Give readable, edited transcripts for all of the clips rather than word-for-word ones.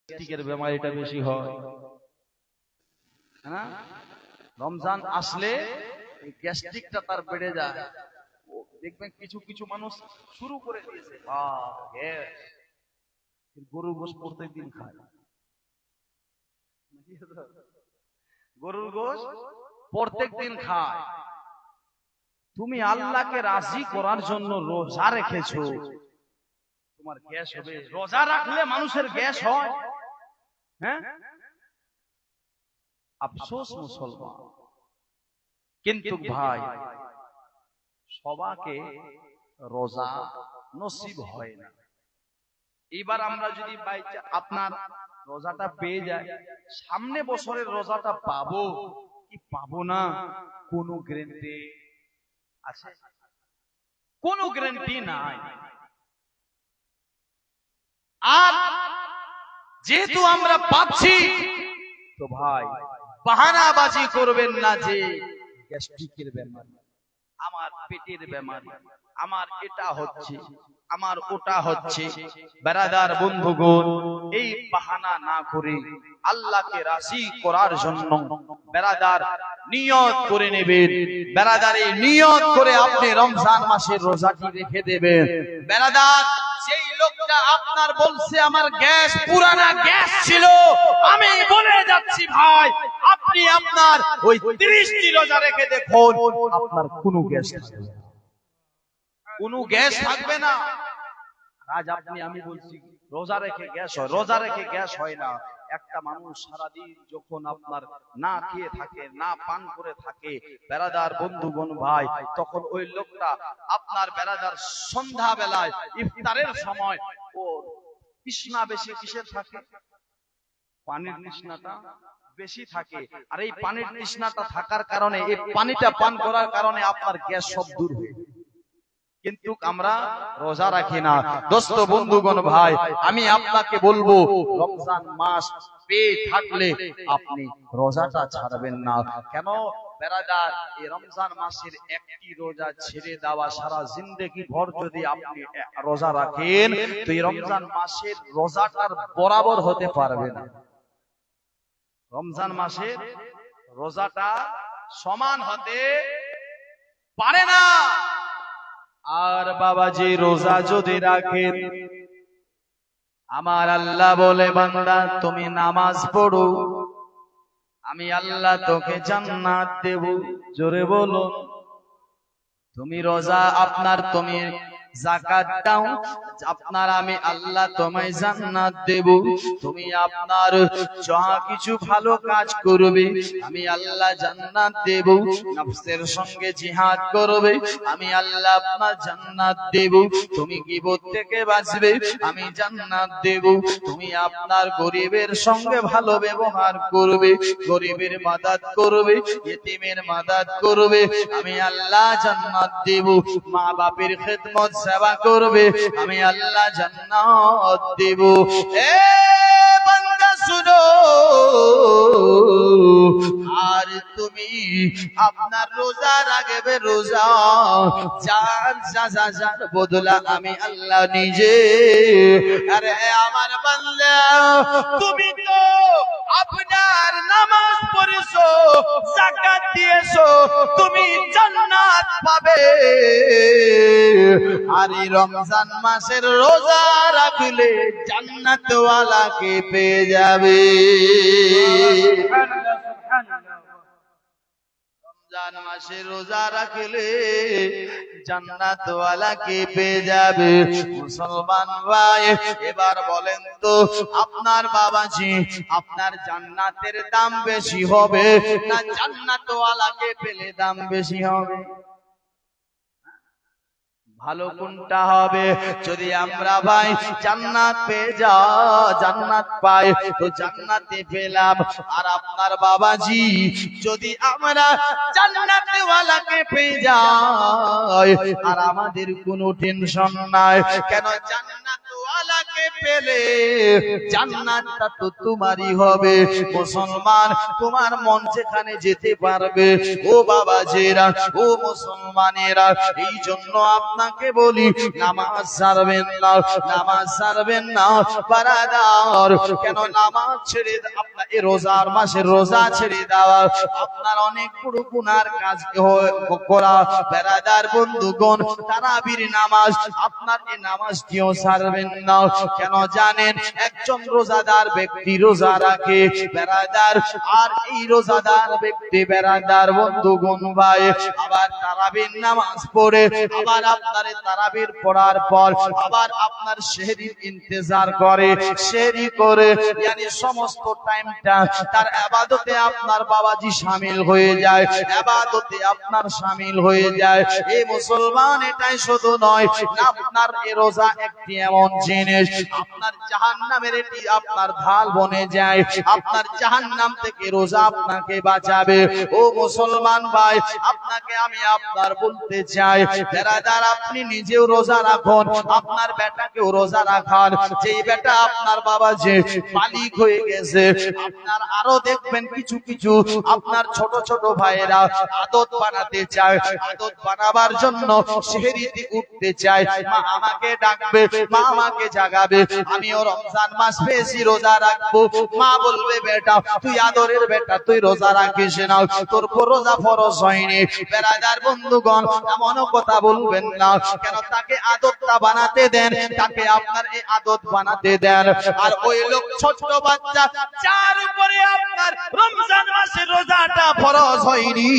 গ্যাস্ট্রিকের বেমারিটা বেশি হয় না। রমজান আসলে এই গ্যাস্ট্রিকটা তার বেড়ে যায়। দেখবেন কিছু কিছু মানুষ শুরু করে দিয়েছে গরুর গোশত প্রত্যেকদিন খায়, গরুর গোশত প্রত্যেকদিন খায়। তুমি আল্লাহকে রাজি করার জন্য রোজা রেখেছো, তোমার গ্যাস হবে। রোজা রাখলে মানুষের গ্যাস হয়। হ্যাঁ, আফসোস মুসলমান। কিন্তু ভাই, সবাকে রোজা নসিব হয় না। এবার আমরা যদি আপনার রোজাটা পেয়ে যায়, সামনে বছরের রোজাটা পাবো কি পাবো না কোনো গ্যারান্টি আছে? কোনো গ্যারান্টি নাই। আর যেহেতু আমরা পাচ্ছি, তো ভাই বাহানাবাজি করবেন না যে গ্যাস্ট্রিকের বেমারি, আমার পেটের বেমারি, আমার এটা হচ্ছে, আমার ওটা হচ্ছে। বেরাদার বন্ধুগণ, এই বাহানা না করে আল্লাহকে রাজি করার জন্য বেরাদার নিয়ত করে নেবেন। বেরাদার এই নিয়ত করে আপনি রমজান মাসের রোজাটি রেখে দেবেন। বেরাদার, সেই লোকটা আপনার বলছে আমার গ্যাস পুরানা গ্যাস ছিল, আমি বলে যাচ্ছি ভাই, আপনি আপনার ওই 30টি রোজা রেখে দেখুন, আপনার কোনো গ্যাস থাকবে না, কোনো গ্যাস থাকবে না। আজ আপনি, আমি বলছি রোজা রেখে গ্যাস হয়, রোজা রেখে গ্যাস হয় না। একটা মানুষ সারাদিন যখন আপনার না খেয়ে থাকে, না পান করে থাকে, বেরাদার বন্ধুগণ ভাই, তখন ওই লোকটা আপনার বেরাদার সন্ধ্যা বেলায় ইফতারের সময় ও তৃষ্ণা বেশি কিসের থাকে? পানির তৃষ্ণাটা বেশি থাকে। আর এই পানির তৃষ্ণাটা থাকার কারণে, এই পানিটা পান করার কারণে আপনার গ্যাস সব দূর হয়ে যায়। কিন্তু আমরা রোজা রাখি না। দোস্ত বন্ধুগণ ভাই, আমি আপনাকে বলবো, রমজান মাস পেয়ে থাকলে আপনি রোজাটা ছাড়বেন না। কেন বেরাদার, এই রমজান মাসের একটি রোজা ছেড়ে দেওয়া সারা জিন্দেগি ভর যদি আপনি রোজা রাখেন, তো এই রমজান মাসের রোজাটার বরাবর হতে পারবে না। রমজান মাসের রোজাটা সমান হতে পারে না। আর বাবাজি, রোজা যদি রাখেন, আমার আল্লাহ বলে, বান্দা তুমি নামাজ পড়ো, আমি আল্লাহ তোকে জান্নাত দেব। জোরে বলো। তুমি রোজা আপনার, তুমি যাকাত দাও, আপনার আমি আল্লাহ তোমায় জান্নাত দেব। তুমি আপনার যা কিছু ভালো কাজ করবে, আমি আল্লাহ জান্নাত দেব। নফসের সঙ্গে জিহাদ করবে, আমি আল্লাহ আপনার জান্নাত দেব। তুমি গীবত থেকে বাঁচবে, আমি জান্নাত দেব। তুমি আপনার গরিবের সঙ্গে ভালো ব্যবহার করবে, গরিবের মাদাত করবে, ইতিমের মাদাত করবে, আমি আল্লাহ জান্নাত দেব। মা বাপের খেদমত সেবা করবে, আমি আল্লাহ জান্নাত দেব। এ বান্দা শুনো, আর তুমি আপনার রোজা রাখবে, রোজা যার বদলা আমি আল্লাহ নিজে। আরে আমার বান্দা, তুমি তো আপনার নামাজ পড়েছো, যাকাত দিয়েছো, তুমি জান্নাত পাবে। আর এই রমজান মাসের রোজা রাখলে জান্নাতওয়ালাকে পেয়ে যাবে। রমজান মাসে রোজা রাখলে জান্নাতওয়ালাকে পেয়ে যাবে। মুসলমান ভাই, এবার বলেন তো, আপনার বাবাজি, আপনার জান্নাতের দাম বেশি হবে না জান্নাতওয়ালাকে পেলে দাম বেশি হবে? ভালো কোনটা হবে? যদি আমরা ভাই জান্নাত পেয়ে জান্নাত পাই, তো জান্নাতে পেলাম। আর আপনার বাবাজি, যদি আমরা জান্নাতে ওয়ালাকে পেয়ে যাই, আর আমাদের কোনো টেনশন নাই। কেন? জান্নাত ওয়ালা আল্লাহকে পেলে জান্নাতটা তো তোমারই হবে। মুসলমান, তোমার মন যেখানে যেতে পারবে ও বাবাজেরা, ও মুসলমানেরা, এই জন্য আপনাকে বলি নামাজ ছাড়বেন না, নামাজ ছাড়বেন না বারাদার। কেন নামাজ ছেড়ে আপনার এই রোজার মাসে রোজা ছেড়ে দেওয়া আপনার অনেক বড় গুনার কাজ করা। বারাদার বন্ধুগণ, তারাবির নামাজ আপনার এই নামাজটিও ছাড়বেন না। কেন জানেন? একজন রোজাদার ব্যক্তি রোজা রাখে বারাদার, আর এই রোজাদার ব্যক্তি বারাদার বন্ধুগণ ভাই আবার তারাবির নামাজ পড়ে আবার আপনার তারাবির পড়ার পর আবার আপনার সেহরির ইন্তজার করে, সেহরি করে, yani সমস্ত টাইমটা তার ইবাদতে আপনার বাবাজি শামিল হয়ে যায়, ইবাদতে আপনার শামিল হয়ে যায়। এই মুসলমান, এটাই শুধু নয়, আপনার এই রোজা একটি এমন জিনিস আপনার জাহান্নামের এটি আপনার ঢাল বনে যায়, আপনার জাহান্নাম থেকে রোজা আপনাকে বাঁচাবে। ও মুসলমান ভাই, আপনাকে আমি আপনার বলতে চাই বেরাদার, আপনি নিজেও রোজা রাখুন, আপনার বেটাকেও রোজা রাখান। যেই বেটা আপনার বাবা যে মালিক হয়ে গেছে, আপনার আরো দেখবেন কিছু কিছু আপনার ছোট ছোট ভাইয়েরা আদত বানাতে চায়, আদত বানাবার জন্য সেহরিতে উঠতে চায়, মা আমাকে ডাকবে, মা আমাকে জাগাবে, আমিও রমজান মাস বেশি রোজা রাখবো। মা বলবে বেটা তুই আদরের বেটা, তুই রোজা রাখিস না, তোর রোজা ফরজ হয়নি। বেরাদার বন্ধুগণ, এমনও কথা বলবেন না। কেন? তাকে আদতটা বানাতে দেন, তাকে আপনার এই আদত বানাতে দেন। আর ওই লোক ছোট বাচ্চা যার উপরে আপনার রমজান মাসে রোজাটা ফরজ হয়নি,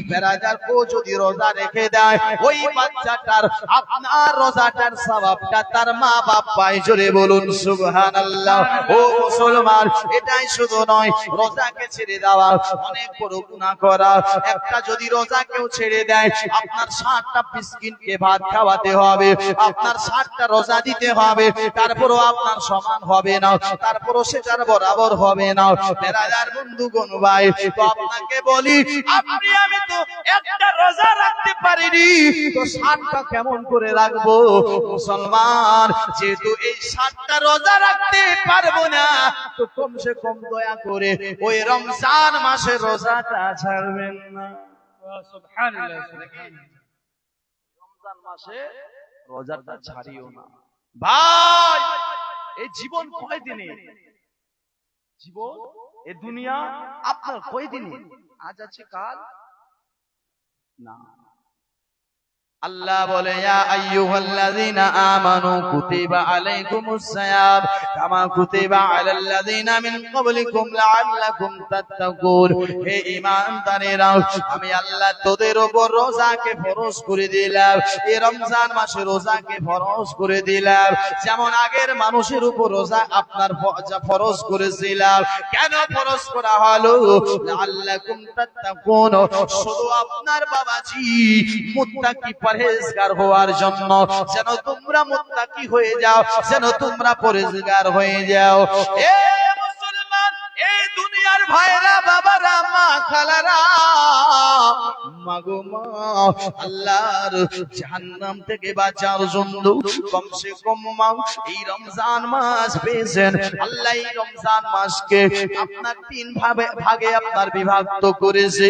বেরাদার ও যদি রোজা রেখে দেয়, ওই বাচ্চাটার আপনার রোজাটার সওয়াবটা তার মা বাপ পায়। জোরে বলুন সুবহানাল্লাহ। ও মুসলমান, এটাই শুধু নয়, রোজাকে ছেড়ে দেওয়া অনেক বড় গুনাহ করা। একটা যদি রোজা কেউ ছেড়ে দেয়, আপনার 60টা মিসকিনকে ভাত খাওয়াতে হবে, আপনার 60টা রোজা দিতে হবে, তারপরও আপনার সমান হবে না, তারপরও সেটার বরাবর হবে না। বেরাদার বন্ধুগণ ভাই, তো আপনাকে বলি, আপনি আমি তো একটা রোজা রাখতে পারিনি, তো 60টা কেমন করে রাখবো? মুসলমান, যেহেতু এই 60টা রোজা রাখতে পারবো না, তো কমসে কম দয়া করে ওই রমজান মাসে রোজাটা ছাড়বেন না। সুবহানাল্লাহ, রমজান মাসে রোজাটা ছাড়িও না। ভাই, এই জীবন কয়দিনে? জীবন এ দুনিয়া আপনার কয়দিনে? আজ আছে কাল না। আল্লাহ বলে, ইয়া আইয়ুহাল্লাযীনা আমানু কুতিবা আলাইকুমুস সিয়াম কামা কুতিবা আলাল্লাযীনা মিন ক্বাবলিকুম লাআল্লাকুম তাত্তাকুন। হে ঈমানদারেরা, আমি আল্লাহ তোদের উপর রোজাকে ফরজ করে দিলাম, এই রমজান মাসে রোজাকে ফরজ করে দিলাম, যেমন আগের মানুষের উপর রোজা আপনার ফরজ করেছিলাম। কেন ফরজ করা হলো? লাআল্লাকুম তাত্তাকুন, শুধু আপনার বাবাজি মুত্তাকি পরহেজগার হওয়ার জন্য, যেন তোমরা মুত্তাকি হয়ে যাও, যেন তোমরা পরহেজগার হয়ে যাও। এ মুসলমান, এই দুনিয়ার ভাইরা, বাবারা, মা খালারা, মাগো মা, আল্লাহর জাহান্নাম থেকে বাঁচার জন্য কমসে কম মা এই রমজান মাস পেয়েছেন। আল্লাহ এই রমজান মাসকে আপনার 3 ভাগে আপনার বিভক্ত করেছে।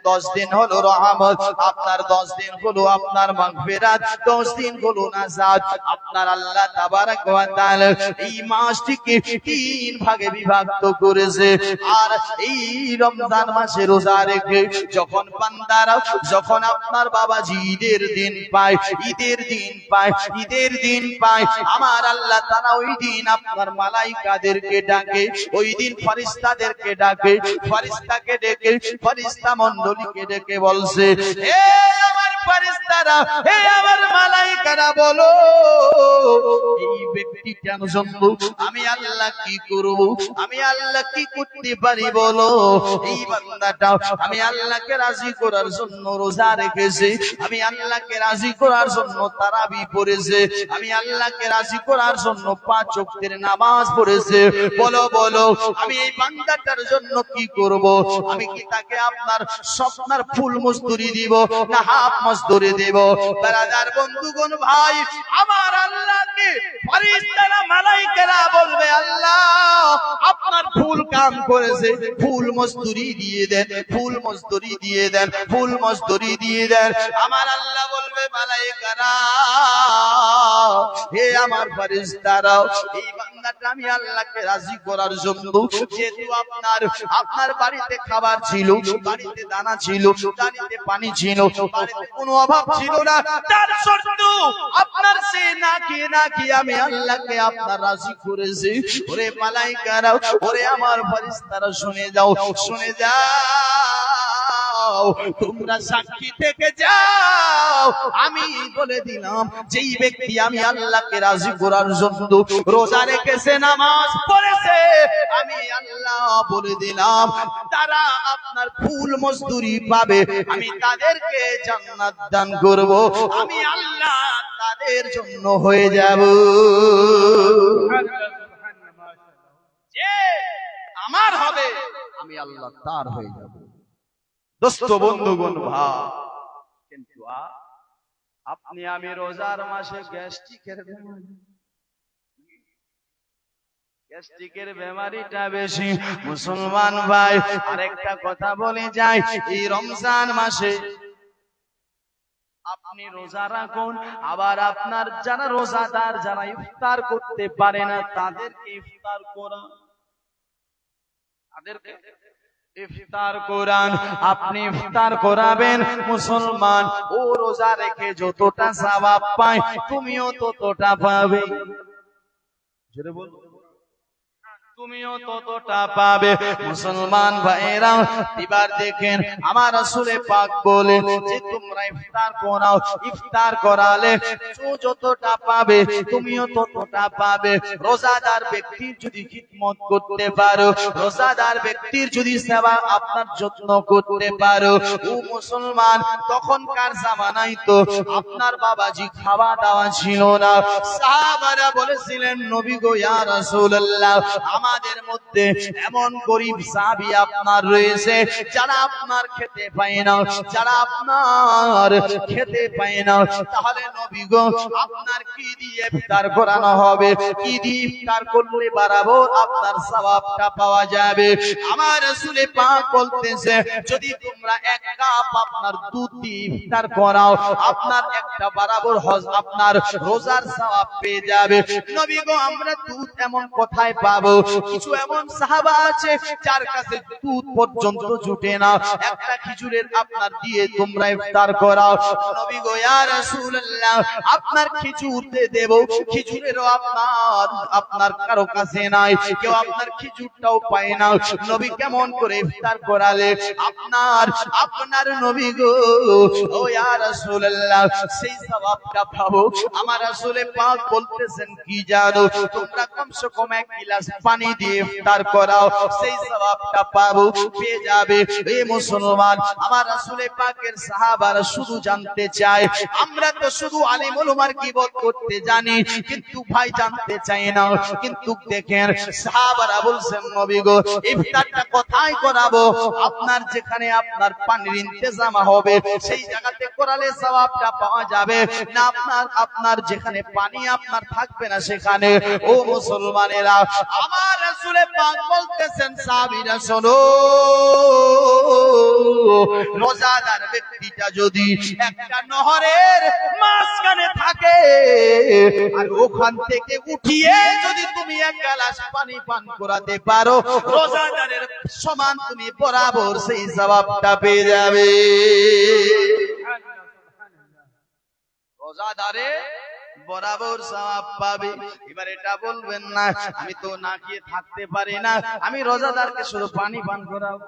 10 দিন হলো রহমত, আপনার 10 দিন হলো আপনার মাগফিরাত, 10 দিন হলো নাজাত। আপনার আল্লাহ তাবারক ওয়া তাআলা এই মাসটিকে 3 ভাগে বিভক্ত করেছে। আর এই রমজান মাসে রোজা রেখে যখন বান্দারা, যখন আপনার বাবাজি ঈদের দিন পায়, ঈদের দিন পায়, ঈদের দিন পায়, আমার আল্লাহ তাআলা ওই দিন আপনার মালাইকাদেরকে ডাকে, ওই দিন ফেরেশতাদেরকে ডাকে, ফেরেশতাকে ডেকে ফেরেশতা মণ্ডলীকে ডেকে বলছে, হে আমার ফেরেশতারা, হে আমার মালাইকারা, বলো এই ব্যক্তি কেন জন্য আমি আল্লাহ কি করব, আমি আল্লাহ কি করতে পারি বলো। এই বান্দাটা আমি আল্লাহকে রাজি করার জন্য রোজা রেখেছে, আমি আল্লাহকে রাজি করার জন্য তারাবি পড়েছে, আমি আল্লাহকে রাজি করার জন্য 5 ওয়াক্তের নামাজ পড়েছে। বলো বলো, আমি এই বান্দাটার জন্য কি করব? আমি কি তাকে আপনার স্বপ্নার ফুল মজদুরি দিব, না হাফ মজদুরি দেব। ব্রাদার বন্ধুগণ ভাই, আমার আল্লাহকে ফেরেশতারা মালায়েকারা বলবে, আল্লাহ আপনার ফুল কাম করেছে, ফুল মজদুরি দিয়ে দেন, ফুল মজদুরি দিয়ে দেন, ফুল মজদুরি দিয়ে দেন। আমার আল্লাহ বলবে, মালায়েকারা হে আমার ফেরেশতারা, এই বান্দাটা আমি আল্লাহকে রাজি করার জন্য, যেহেতু আপনার বাড়িতে খাবার ছিল, বাড়িতে দানা ছিল, বাড়িতে পানি ছিল, বাড়িতে কোনো অভাব ছিল না, তার শর্ত আপনার সে না কি আমি আল্লাহকে আপনার রাজি করেছি। ওরে মালায়েকারা, ওরে আমার ফেরেশতারা শুনে যাও, শুনে যাও, তোমরা সাক্ষী থেকে যাও। আমি বলে দিলাম, যেই ব্যক্তি আমি আল্লাহকে রাজি করার জন্য রোজা রেখেছে, নামাজ পড়েছে, আমি আল্লাহ বলে দিলাম তারা আপনার ফুল মজদুরি পাবে। আমি তাদেরকে জান্নাত দান করব, আমি আল্লাহ তাদের জন্য হয়ে যাব। যে আমার হবে আমি আল্লাহ তার হয়ে যাব। দোস্ত বন্ধুগণ ভাই, কিন্তু আপনি আমি রোজার মাসে গ্যাস্ট্রিকের বেমারিটা বেশি মুসলমান ভাই। আরেকটা কথা বলে যাই, এই রমজান মাসে আপনি রোজা রাখুন, আবার আপনার যারা রোজাদার, যারা ইফতার করতে পারে না, তাদেরকে ইফতার করান, তাদেরকে ইফতার কোরআন আপনি ইফতার করাবেন। মুসলমান, ও রোজা রেখে যতটা সওয়াব পায় তুমিও ততটা পাবে। জোরে বল, তুমিও ততটা পাবে। মুসলমান ভাইরা, এবার দেখেন আমার রাসূল পাক বলেন যে তোমরা ইফতার করাও, ইফতার করালে যতটা পাবে তুমিও ততটা পাবে। রোজাদার ব্যক্তির যদি খিদমত করতে পারো, রোজাদার ব্যক্তির যদি সেবা আপনার যত্ন করতে পারো, ও মুসলমান, তখনকার জামানায় তো আপনার বাবাজি খাওয়া দাওয়া ছিল না। সাহাবারা বলেছিলেন, নবী গো ইয়া রাসূলুল্লাহ, আমাদের মধ্যে এমন গরীব সাহাবী আপনার রয়েছে যারা আপনার খেতে পায় না, যারা আপনার খেতে পায় না, তাহলে নবী গো আপনার কি দিয়ে ইফতার করানো হবে, কি দিয়ে ইফতার করলে বরাবর আপনার সওয়াবটা পাওয়া যাবে। আমার রাসূল পাক বলতেছে, যদি তোমরা এক কাপ আপনার দুধ দিয়ে ইফতার করাও, আপনার একটা বরাবর হজ আপনার রোজার সওয়াব পেয়ে যাবে। নবী গো আমরা দুধ এমন কোথায় পাবো? কিছু এমন সাহাবা আছে যার কাছে দুধ পর্যন্ত জুটে না, একটা খেজুরের আপনার দিয়ে তোমরা ইফতার করাও। নবী গো ইয়া রাসূলুল্লাহ, আপনার খেজুর দেব, খেজুরেরও আপনার কারো কাছে নাই, কেউ আপনার খেজুরটাও পায় না। নবী কেমন করে ইফতার করালে আপনার নবী গো ও ইয়া রাসূলুল্লাহ সেই সওয়াবটা পাবো। আমার রাসূল পাক বলতেছেন কি জানো, তোমরা কমসে কম এক গ্লাস পানি দিয়ে ইফতার করাও, সেই সওয়াবটা পাবো, পেয়ে যাবে। এ মুসলমান, আমার রাসূল পাকের সাহাবারা শুধু জানতে চায়, আমরা তো শুধু আলিমুল উমার গীবত করতে জানি, কিন্তু ভাই জানতে চাই না। কিন্তু দেখেন সাহাবারা বলছেন, নবী গো ইফতারটা কোথায় করাবো? আপনার যেখানে আপনার পানির ইন্তজাম হবে সেই জায়গাতে করালে সওয়াবটা পাওয়া যাবে না, আপনার যেখানে পানি আপনার থাকবে না সেখানে। ও মুসলমানেরা, আমার রাসূল পাক বলতেছেন, সাহাবীরা শোনো, রোজাদার ব্যক্তিটা যদি একটা নহরের মাঝখানে থাকে আর ওখান থেকে উঠিয়ে যদি তুমি এক গ্লাস পানি পান করাতে পারো, রোজাদারের সমান তুমি বরাবর সেই সওয়াবটা পেয়ে যাবে। রোজাদারে বরাবর সওয়াব পাবে। এবার এটা বলবেন না আমি তো না খেয়ে থাকতে পারি না, আমি রোজাদারকে শুধু পানি পান করাবো,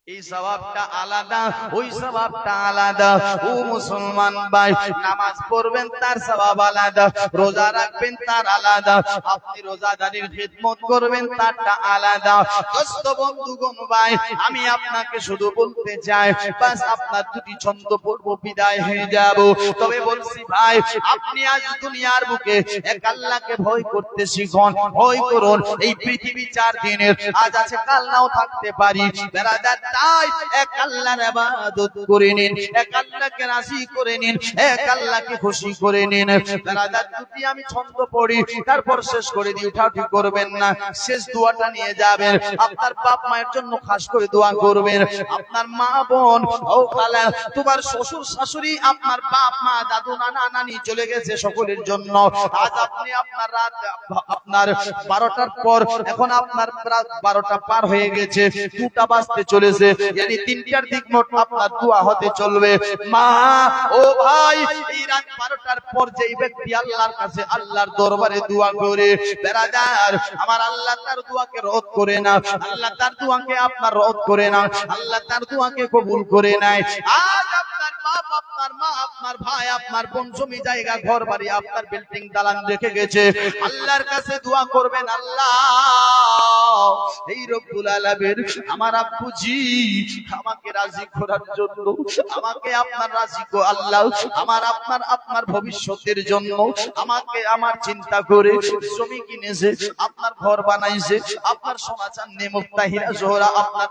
এই সওয়াবটা আলাদা, ওই সওয়াবটা আলাদা। ও মুসলমান ভাই, নামাজ পড়বেন তার সওয়াব আলাদা, রোজা রাখবেন তার আলাদা, আপনি রোজাদারের খিদমত করবেন তারটা আলাদা। দোস্ত বন্ধুগণ ভাই, আমি আপনাকে শুধু বলতে চাই, বাস আপনার দুটি ছন্দ পড়ব, বিদায় হয়ে যাব। তবে বলছি ভাই, আপনি আজ দুনিয়ার বুকে এক আল্লাহকে ভয় করতে শিখুন, ভয় করুন। এই পৃথিবী 4 দিনের, আজ আছে কাল নাও থাকতে পারি। বেরাদার তাই এক আল্লাহর ইবাদত করে নিন, এক আল্লাহকে রাজি করে নিন, এক আল্লাহকে খুশি করে নিন। বেরাদার দুটি আমি ছন্দ পড়ি, তারপর শেষ করে দিই, উঠাউঠি করবেন না। শেষ দোয়াটা নিয়ে যাবেন, আপনার বাপ মায়ের জন্য খাস করে দোয়া করবেন। আপনার মা বোন ও খালা, তোমার শ্বশুর শাশুড়ি, আপনার বাপ মা দাদু নানা নানি চলে গেছে, সকলের জন্য। আজ আপনি আপনার রাত আপনার 12টার পর, এখন আপনার রাত 12টা পার হয়ে গেছে, 2টা বাজতে চলেছে, yani 3টার দিক মোট আপনার দোয়া হতে চলবে। মা ও ভাই, এই রাত 12টার পর যেই ব্যক্তি আল্লাহর কাছে আল্লাহর দরবারে দোয়া করে, বেরাদার আমার, আল্লাহ তার দোয়াকে রদ করে না, আল্লাহ তার দোয়াকে আপনার রদ করে না, আল্লাহ তার দোয়াকে কবুল করে নেয়। আজ আপনার বাপ, আপনার মা, আপনার ভাই, আপনার বোন জমি জায়গা ঘর বাড়ি, আপনার বিল্ডিং দালান রেখে গেছে, আল্লাহর কাছে দোয়া করবেন, আল্লাহ এই রব্বুল আলামিন আমার আব্বুজি আমাকে রাজি করার জন্য, আমাকে আপনার রাজি গো আল্লাহ, আমার আপনার ভবিষ্যতের জন্য আমাকে আমার চিন্তা করে জমি কিনেছে, আপনার ঘর বানাইছে, আপনার সোনা চাঁদি মুক্তা হীরা জোহরা আপনার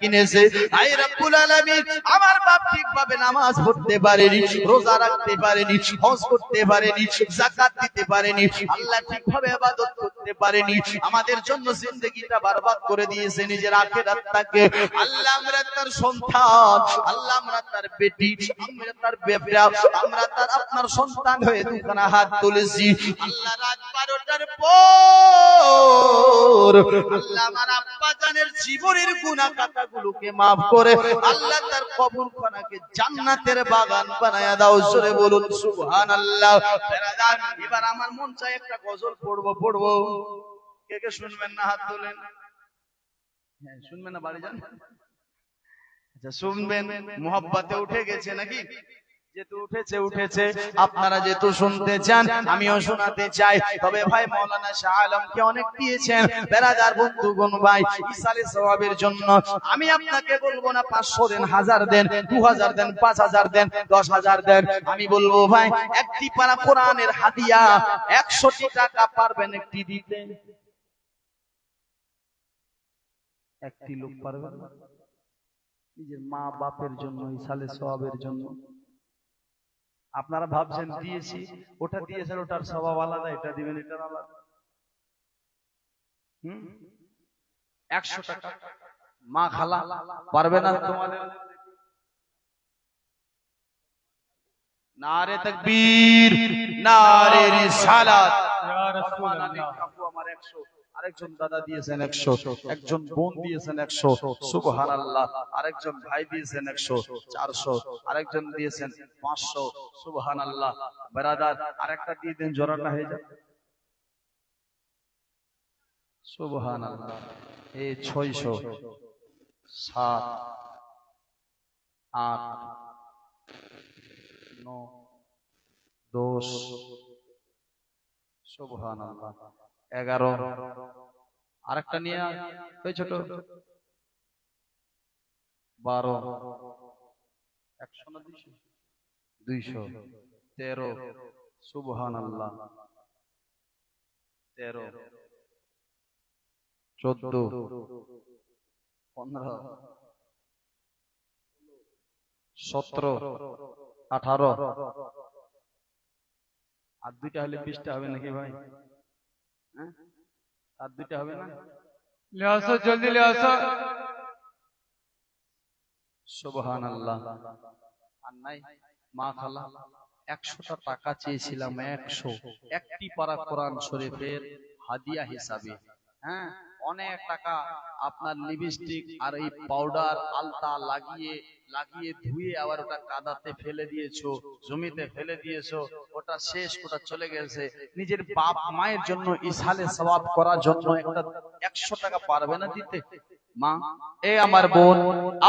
কিনেছে। আয় রব্বুল আলামিন, আমার বাপ ঠিকভাবে নামাজ পড়তে পারেনি, রোজা রাখতে পারেনি, হজ করতে পারেনি, যাকাত দিতে পারেনি, আল্লাহ ঠিকভাবে ইবাদত করতে পারেনি, আমাদের জন্য জিন্দেগিটা বরবাদ করে দিয়েছে, নিজের আখিরাতটাকে। আল্লাহ আমরা তার সন্তান, আল্লাহ আমরা তার বেটি, আমরা তার বেবরা, আমরা তার আপনার সন্তান হয়ে দুখানা হাত তুলেছি। আল্লাহ রাত 12টার পর আল্লাহ আমার আব্বা জানের জীবনের গুনাহ কাটাগুলোকে maaf করে আল্লাহ তার কবরখানাকে জান্নাতের বাগান বানায়া দাও। জোরে বলুন সুবহানাল্লাহ। এবার আমার মন চায় একটা গজল পড়বো। কে কে শুনবেন না হাত তোলেন। হ্যাঁ, শুনবেন না, বাড়ি যান। আচ্ছা, শুনবেন। মোহাব্বতে উঠে গেছে নাকি? যেহেতু উঠেছে, আপনারা যেহেতু শুনতে চান, আমিও শোনাতে চাই। তবে ভাই মাওলানা শাহ আলমকে অনেক দিয়েছেন, বেরাদার বন্ধুগণ ভাই, ইসালে সওয়াবের জন্য আমি আপনাকে বলবো না 500 দেন, 1000 দেন, 2000 দেন, 5000 দেন, 10000 দেন। আমি বলবো ভাই, একটি পারা কোরআনের হাদিয়া 100টি টাকা পারবেন একটি দিতে? একটি লোক পারবেন? নিজের মা বাপের জন্য, ইসালে সওয়াবের জন্য। আপনারা ভাবছেন দিয়েছি, ওটা দিয়েছেন, ওটার স্বভাব আলাদা, এটা দিবেন এটার আলাদা। 100 টাকা মা খালা পারবে না তোমাদের? নারে তাকবীর, নারে রিসালাত। ইয়া রাসূলুল্লাহ। কাকু আমার 100, আরেকজন দাদা দিয়েছেন 100, একজন বোন দিয়েছেন 100, সুবহানাল্লাহ। আরেকজন ভাই দিয়েছেন 100, 400, আরেকজন দিয়েছেন 500, সুবহানাল্লাহ। ব্রাদার আরেকটা দিয়ে দেন, জোরাটা হয়ে যায়, সুবহানাল্লাহ। এই 600, 7, 8, 9, 10, সুবহানাল্লাহ, 11, আরেকটা নিয়ে ওই ছোট 12, 100 না 200, 13, সুবহানাল্লাহ, 13, 14, 15, 17, 18, আর দুইটা হলে 20টা হবে নাকি ভাই? হ্যাঁ, আর দুইটা হবে না? ले আসো, জলদি ले আসো। সুবহানাল্লাহ। আর নাই মা খালা 100টা টাকা চেয়েছিলাম, 100, একটি পারা কোরআন শরীফের হাদিয়া হিসাবে। হ্যাঁ, অনেক টাকা আপনার লিপস্টিক আর এই পাউডার আলতা লাগিয়ে ধুয়ে আবার ওটা কাদাতে ফেলে দিয়েছো, জমিতে ফেলে দিয়েছো, ওটা শেষ, ওটা চলে গেছে। নিজের বাপ মায়ের জন্য ইসালে সওয়াব করার জন্য একটা 100 টাকা পারবে না দিতে? মা, এ আমার বোন,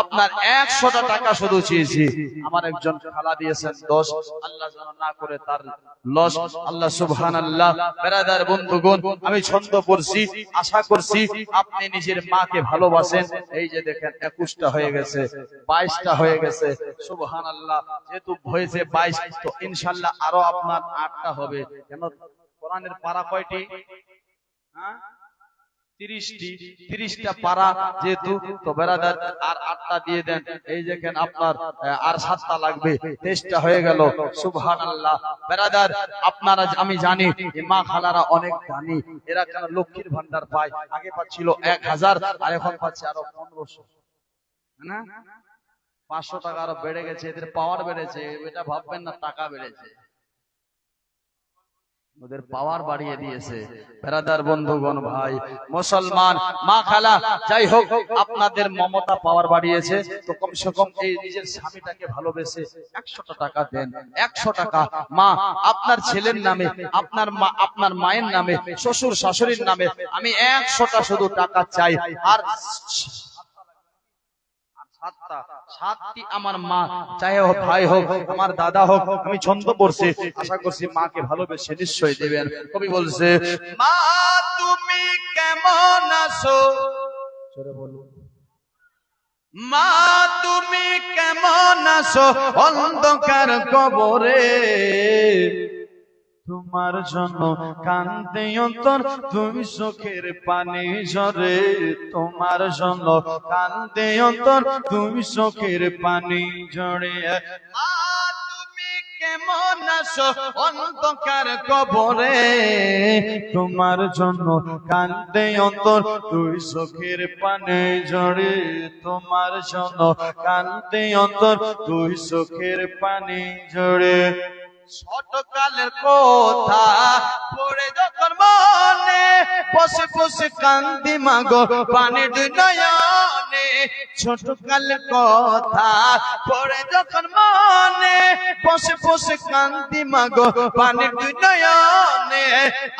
আপনার 100টা টাকা শুধু চেয়েছি, আমার একজন খালা দিয়েছেন 10, আল্লাহ যেন না করে তার লস। আল্লাহ সুবহানাল্লাহ। ব্রাদার বন্ধুগণ, আমি ছন্দ পড়ছি, আশা করছি আপনি নিজের মাকে ভালোবাসেন। এই যে দেখেন 21টা হয়ে গেছে, 22টা হয়ে গেছে, সুবহানাল্লাহ। যেহেতু হয়েছে 22, তো ইনশাআল্লাহ আরো আপনার 8টা হবে। কেন কোরআনের পারা কয়টি? হ্যাঁ, 30টা পারা যেহেতু, তো বেরাদার আর 8টা দিয়ে দেন। এই দেখেন আপনার আর 7টা লাগবে, 23টা হয়ে গেল। সুবহানাল্লাহ। বেরাদার আপনারা, আমি জানি এই মা খালারা অনেক দানি, এরা কেন লক্ষ্মীর ভান্ডার পায়। আগে পাচ্ছিল 1000 আর এখন পাচ্ছে আরো 1500, না 500 টাকা আরো বেড়ে গেছে। এদের পাওয়ার বেড়েছে, এটা ভাববেন না টাকা বেড়েছে, ওদের পাওয়ার বাড়িয়ে দিয়েছে। বেরাদার বন্ধুগণ, ভাই মুসলমান, মা খালা, যাই হোক আপনাদের মমতা পাওয়ার বাড়িয়েছে, তো কমসে কম এই নিজের স্বামীটাকে ভালোবেসে 100টা টাকা দেন। 100 টাকা মা আপনার ছেলের নামে, আপনার মা আপনার মায়ের নামে, শ্বশুর শাশুড়ির নামে আমি 100টা শুধু টাকা চাই। আর 7টি আমার মা, চাই হোক ভাই হোক, আমার দাদা হোক, আমি ছন্দ পড়ছি, আশা করছি মাকে ভালোবেসে নিশ্চয়ই দেবেন। কবি বলছে, মা তুমি কেমন আছো, মা তুমি কেমন আছো অন্ধকার কবরে, তোমার জন্য কান্দে অন্তর, তুমি চোখের পানি ঝরে, তোমার জন্য কান্দে অন্তর, তুমি চোখের পানি ঝরে। তুমি কেমন আছো অন্ধকার কবরে, তোমার জন্য কান্দে অন্তর, তুই চোখের পানি ঝরে, তোমার জন্য কান্দে অন্তর, তুই চোখের পানি ঝরে। ছোটকালের কথা পড়ে যখন মনে, বসে বসে কান্দি মাগো পানি দুই নয়নে। ছোটকালের কথা পড়ে যখন মনে, বসে বসে কান্দি মাগো পানি দুই নয়নে।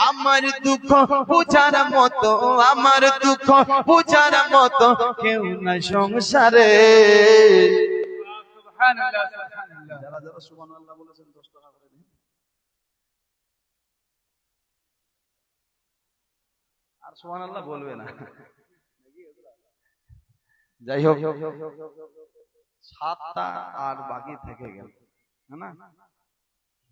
আমার দুঃখ বুঝার মতো, আমার দুঃখ বুঝার মতো কেউ নাই সংসারে। সুবহানাল্লাহ, সুবহানাল্লাহ। যারা যারা সুবহানাল্লাহ বলেছেন 10 টাকা করে দিন। আর সুবহানাল্লাহ বলবে না। যাই হোক 7টা আর বাকি থেকে গেল, না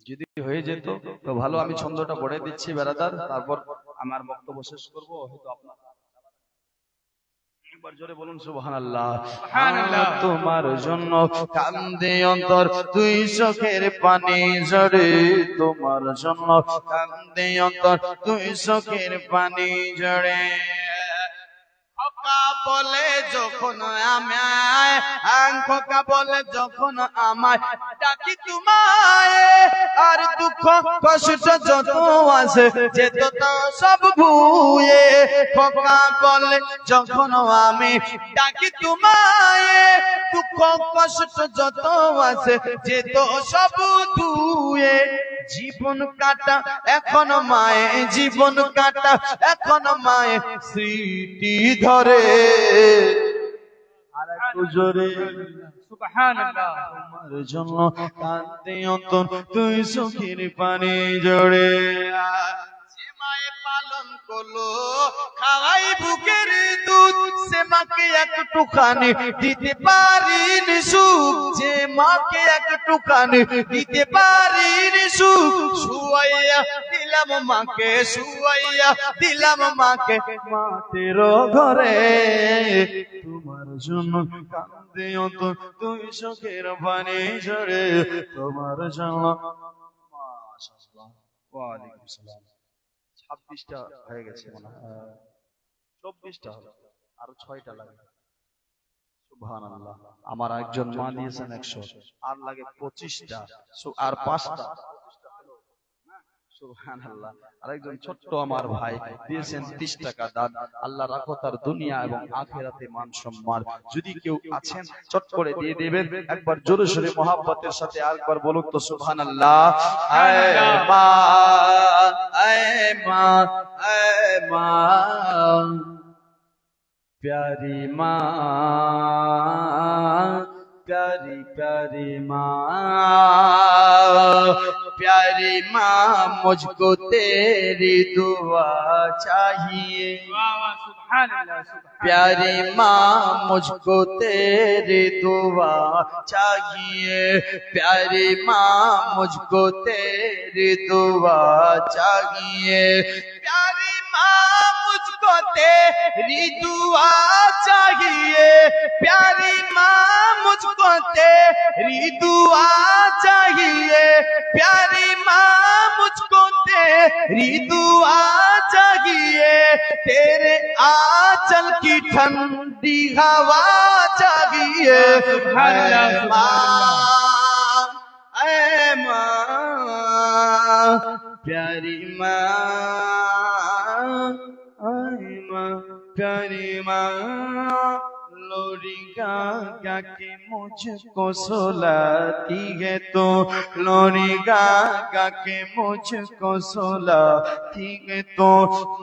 যদি হয়ে যেত তো ভালো। আমি ছন্দটা পড়ে দিচ্ছি বেরাদার, তারপর আমার বক্তব্য শেষ করব। হয়তো আপনারা একবার জোরে বলুন সুবহানাল্লাহ। সুবহানাল্লাহ। তোমার জন্য কান্দে অন্তর, তুই চোখের পানি ঝরে, তোমার জন্য কান্দে অন্তর, তুই চোখের পানি ঝরে। খোকা বলে যখন আমায়, খোকা বলে যখন আমায় ডাকি তোমায়, আর দুঃখ কষ্ট যত আছে যেত তো সব ভুয়ে। খোকা বলে যখন আমি ডাকি তোমায়, দুঃখ কষ্ট যত আছে যেত সব ধুয়ে। জীবন কাটা এখন মায়ে, জীবন কাটা এখন মায়ে স্মৃতি ধরে। আর একটু জোরে সুবহানাল্লাহ। তোমার জন্য কান্দে অন্তর, তুই চোখের পানি ঝরে। যে মায়ে পালন করলো খাওয়াই বুকের দুধ, সে মাকে একটুখানি দিতে পারিনি সুখ, যে মাকে একটুখানি দিতে পারিনি সুখ। শুয়াইয়া দিলাম মাকে, শুয়াইয়া দিলাম মাকে মাটির ঘরে। তোমার জন্য কান্দে অন্তর, তুই চোখের পানি ঝরে, তোমার জন্য। মাশাআল্লাহ। ওয়ালাইকুম সালাম। 26টা হয়ে গেছে মনে হয়, 24টা হলো, আরো 6টা লাগবে। সুবহানাল্লাহ। আমার একজন মা দিয়েছেন 100, আর লাগে 25টা, আর 5টা। সুবহানাল্লাহ। আরেকজন ছোট্ট আমার ভাই দিয়েছেন 30 টাকা দান। আল্লাহ রাখো তার দুনিয়া এবং আখিরাতে মান সম্মান। যদি কেউ আছেন চট করে দিয়ে দিবেন। একবার জোরে সোরে মহব্বতের সাথে আরেকবার বলুন তো সুবহানাল্লাহ। আয় মা, আয় মা, আয় মা, प्यारी माँ, प्यारी प्यारी माँ, प्यारी माँ, मुझको तेरी दुआ चाहिए। वाह वाह, सुबहानअल्लाह, सुबहानअल्लाह। प्यारी माँ, मुझको तेरी दुआ चाहिए। प्यारी माँ, मुझको तेरी दुआ चाहिए। प्यारी माँ, मुझको मुझको तेरी दुआ चाहिए, प्यारी माँ मुझको तेरी दुआ चाहिए, प्यारी माँ मुझको तेरी दुआ चाहिए, तेरे आंचल की ठंडी हवा चाहिए। सुभान अल्लाह, ऐ माँ, प्यारी माँ, ऐ माँ, प्यारी माँ, लोरी गा गा के मुझको सुलाती है तो, लोरी गा गा के मुझको सुलाती है तो,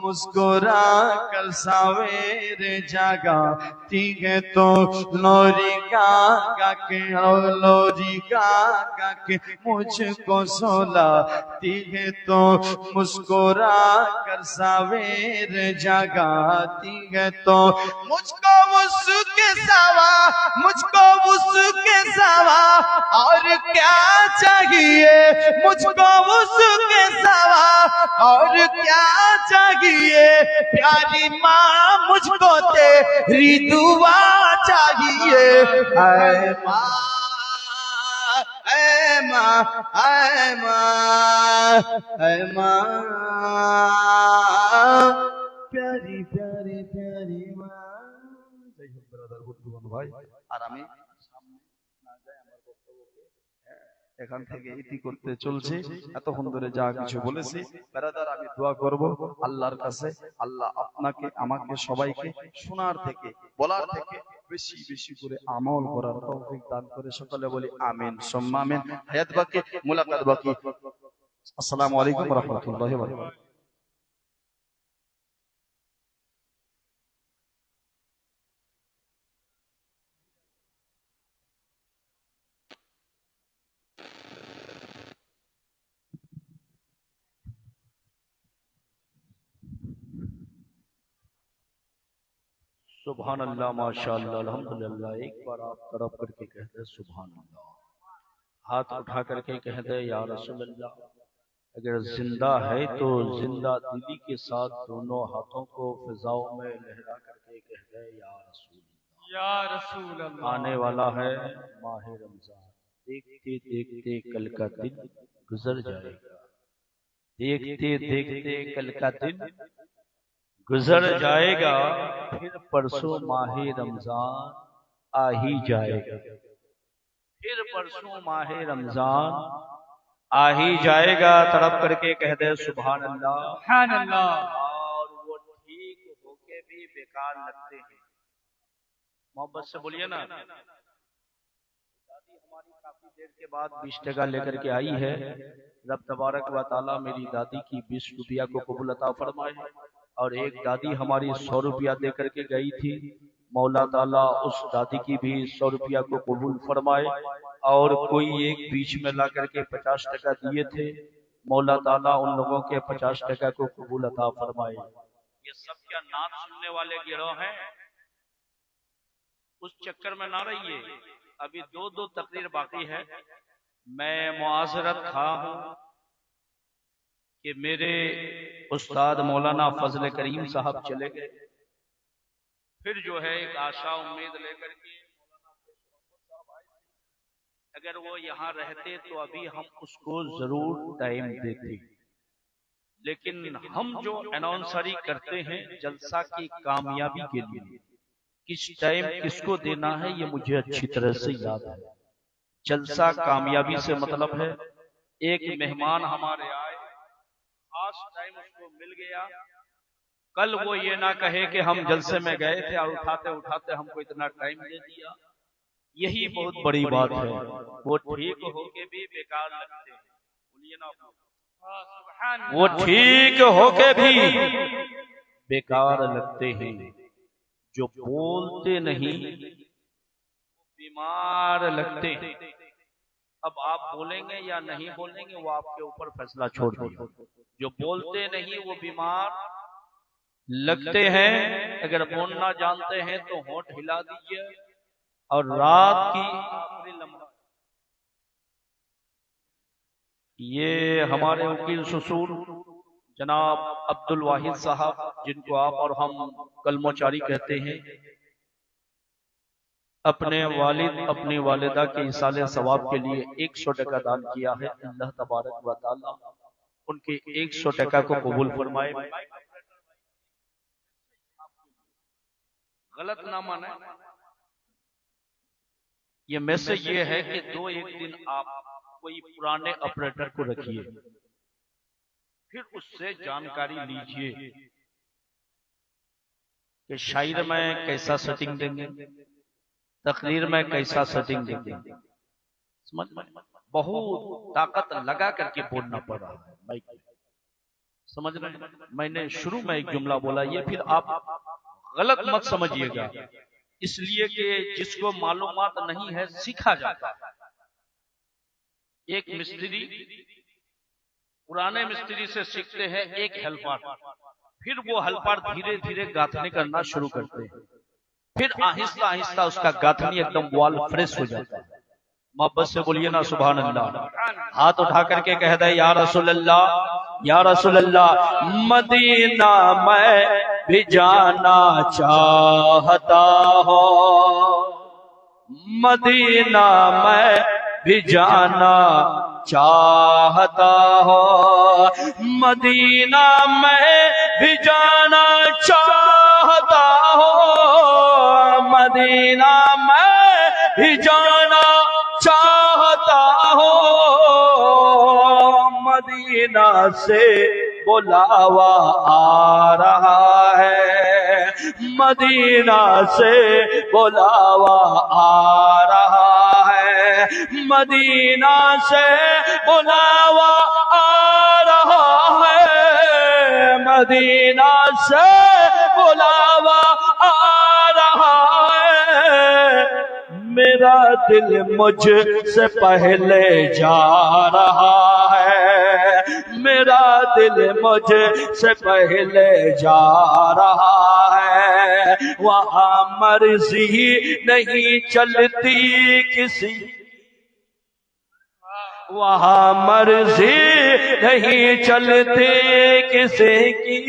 मुस्कुरा कर सवेरे जगाती है तो, लोरी गा गा के मुझको सुलाती है तो, मुस्कुरा कर सवेरे जगाती है तो, मुझको उसके सिवा और क्या चाहिए, मुझको उसके सिवा और क्या चाहिए, प्यारी माँ मुझको तेरी दुआ चाहिए। ऐ माँ, ऐ माँ, ऐ माँ, ऐ माँ, प्यारी प्यारी प्यारी माँ। যাই হোক ব্রাদার বন্ধুগণ ভাই, আর আমি সামনে না যাই আমার বক্তব্যকে এখান থেকে ইতি করতে চলছি। এতক্ষণ ধরে যা কিছু বলেছি ব্রাদার, আমি দোয়া করব আল্লাহর কাছে, আল্লাহ আপনাকে আমাকে সবাইকে শোনার থেকে বলার থেকে বেশি বেশি করে আমল করার তৌফিক দান করে। সকলে বলি আমিন সুম্মা আমিন। হায়াত বাকি, মুলাকাত বাকি। আসসালামু আলাইকুম ওয়া রাহমাতুল্লাহি ওয়া বারাকাতুহু। सुभान अल्लाह, माशाअल्लाह, अल्हम्दुलिल्लाह। एक बार आप तरफ करके कह दे सुभान अल्लाह, हाथ उठा करके कह दे या रसूल अल्लाह। अगर जिंदा है तो जिंदा दिली के साथ दोनों हाथों को फिजाओं में लहरा करके कह दे या रसूल अल्लाह। या रसूल अल्लाह। आने वाला है माह रमजान, देखते देखते कल का दिन गुजर जाएगा, देखते देखते कल का दिन गुजर जाएगा, फिर परसों माहे रमजान आ ही जाएगा, फिर परसों माहे रमजान आ ही जाएगा। तड़प करके कह दे सुभान अल्लाह, सुभान अल्लाह। और वो ठीक होके भी बेकार लगते हैं। मोहब्बत से बोलिए ना। दादी हमारी काफी देर के बाद 20 टका लेकर के आई है। रब तबारक व ताला मेरी दादी की 20 रुपया को कबूल अता फरमाए। और एक दादी हमारी 100 रुपया दे करके गई थी, मौला ताला उस दादी की भी 100 रुपया को कबूल फरमाए। और कोई एक बीच में ला करके 50 टका दिए थे, मौला ताला उन लोगों के 50 टका को कबूल अता फरमाए। ये सब क्या नात सुनने वाले गिरोह हैं? उस चक्कर में ना रहिए। अभी 2 तकरीर बाकी है। मैं मुआज़रत खा हूं कि मेरे उस्ताद मौलाना फजल करीम साहब चले गए। फिर जो है एक आशा उम्मीद लेकर के अगर वो यहाँ रहते तो अभी हम उसको जरूर टाइम देते, लेकिन हम जो अनाउंसरी करते हैं जलसा की कामयाबी के लिए, किस टाइम किसको देना है ये मुझे अच्छी तरह से याद है। जलसा कामयाबी से मतलब है एक मेहमान हमारे आए, खास टाइम उसको मिल गया, कल वो ये ना कहे कि हम जलसे में गए थे और उठाते उठाते हमको इतना टाइम दे दिया। यही बहुत बड़ी बात है। वो ठीक होके भी बेकार लगते हैं, बोलिए ना। वो ठीक होके भी बेकार लगते हैं, जो बोलते नहीं बीमार लगते हैं। अब आप बोलेंगे या नहीं बोलेंगे वो आपके ऊपर फैसला छोड़ दीजिए। जो बोलते नहीं वो बीमार लगते हैं। अगर बोलना जानते हैं तो होंठ हिला दीजिए। और रात की आखिरी लम्हा, ये हमारे वकील ससुर जनाब अब्दुल वाहिद साहब, जिनको आप और हम कलमोचारी कहते हैं, अपने वालिद अपनी वालिदा के इसाले सवाब के लिए 100 टका दान किया है। अल्लाह तबारक व तआला उनके 100 टका को कबूल फरमाए। गलत ना माने, ये मैसेज ये है कि 2-1 दिन आप कोई पुराने ऑपरेटर को रखिए, फिर उससे जानकारी लीजिए कि शायर में कैसा सेटिंग देंगे, तकरीर में कैसा सेटिंग देंगे। समझ में बहुत ताकत लगा करके बोलना पड़ रहा है माइक में, समझ रहे हैं। मैंने शुरू में एक जुमला बोला, ये फिर आप गलत मत समझिएगा, इसलिए कि जिसको मालूमात नहीं है सीखा जाता है। एक मिस्त्री पुराने मिस्त्री से सीखते हैं एक हेल्पर, फिर वो हेल्पर धीरे धीरे गाथनी करना शुरू करते हैं, फिर आहिस्ता आहिस्ता उसका गाथनी एकदम वॉल फ्रेश हो जाता है। मोहब्बत से बोलिए ना सुभान अल्लाह। हाथ उठा करके कह दे या रसूल अल्लाह, या रसूल अल्लाह। मदीना मैं भी जाना चाहता हो, मदीना मैं भी जाना चाहता हो, मदीना मैं भी जाना चाहता हो, मदीना मैं भी जाना चाहता हो, मदीना से बुलावा आ रहा है, मदीना से बुलावा आ रहा है, मदीना से बुलावा आ रहा है, मदीना से बुलावा आ रहा है। मेरा दिल मुझसे पहले जा रहा है, मेरा दिल मुझसे पहले जा रहा है। वहाँ मर्जी नहीं चलती किसी, वहाँ मर्जी नहीं चलती किसी की,